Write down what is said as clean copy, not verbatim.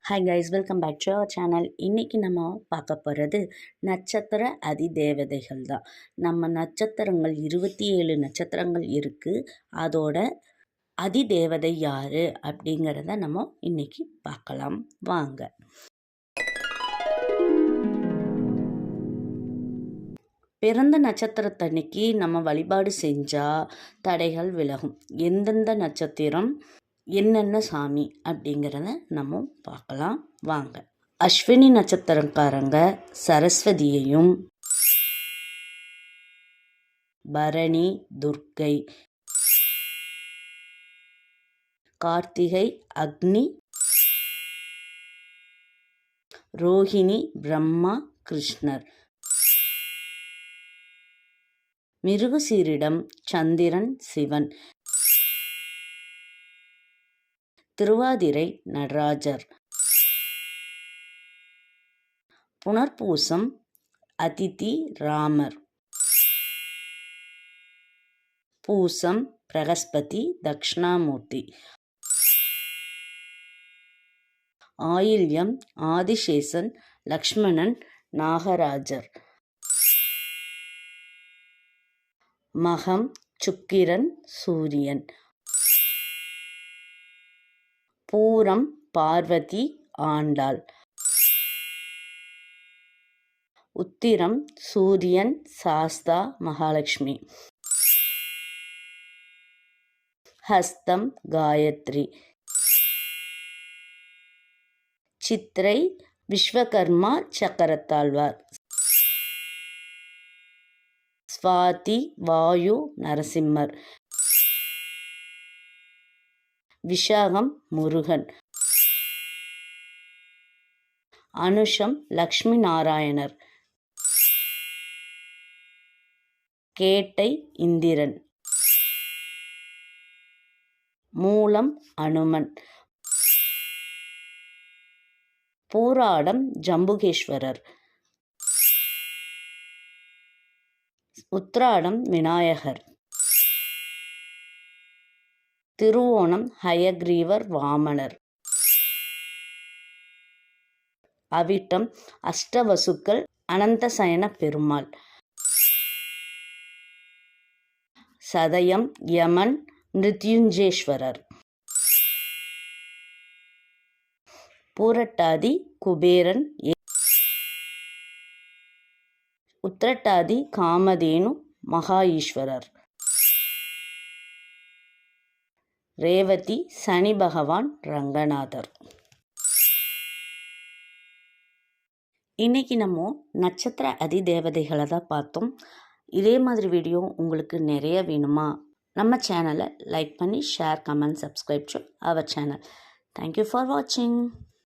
Hi guys, welcome back to our channel. இன்றைக்கி நம்ம பார்க்க போகிறது நட்சத்திர அதிதேவதைகள் தான். நம்ம நட்சத்திரங்கள் 27 நட்சத்திரங்கள் இருக்குது. அதோட அதிதேவதை யார் அப்படிங்கிறத நம்ம இன்றைக்கி பார்க்கலாம் வாங்க. பிறந்த நட்சத்திரத்தன்னைக்கு நம்ம வழிபாடு செஞ்சால் தடைகள் விலகும். எந்தெந்த நட்சத்திரம் என்னென்ன சாமி அப்படிங்கிறத நம்ம பார்க்கலாம் வாங்க. அஸ்வினி நட்சத்திரக்காரங்க சரஸ்வதியையும், பரணி துர்க்கை, கார்த்திகை அக்னி, ரோஹிணி பிரம்மா கிருஷ்ணர், மிருகசீரிடம் சந்திரன் சிவன், திருவாதிரை நடராஜர், புனர்பூசம் அதிதி ராமர், பூசம் பிரகஸ்பதி தக்ஷணாமூர்த்தி, ஆயில்யம் ஆதிசேஷன் லக்ஷ்மணன் நாகராஜர், மகம் சுக்கிரன் சூரியன், பூரம் பார்வதி ஆண்டாள், உத்திரம் சூரியன் சாஸ்தா மகாலட்சுமி, ஹஸ்தம் காயத்ரி, சித்திரை விஸ்வகர்மா சக்கரத்தாழ்வார், ஸ்வாதி வாயு நரசிம்மர், விஷாகம் முருகன், அனுஷம் லக்ஷ்மி நாராயணர், கேட்டை இந்திரன், மூலம் அனுமன், பூராடம் ஜம்புகேஸ்வரர், உத்ராடம் விநாயகர், திருவோணம் ஹயக்ரீவர் வாமனர், அவிட்டம் அஷ்டவசுக்கள் அனந்தசயன பெருமாள், சதயம் யமன் மிருத்யுஞ்சேஸ்வரர், பூரட்டாதி குபேரன், உத்திரட்டாதி காமதேனு மகா ஈஸ்வரர், ரேவதி சனி பகவான் ரங்கநாதர். இன்றைக்கி நம்ம நட்சத்திர அதிதேவதைகளை தான் பார்த்தோம். இதே மாதிரி வீடியோ உங்களுக்கு நிறைய வேணுமா? நம்ம சேனலை லைக் பண்ணி share, comment, subscribe to our channel. Thank you for வாட்சிங்.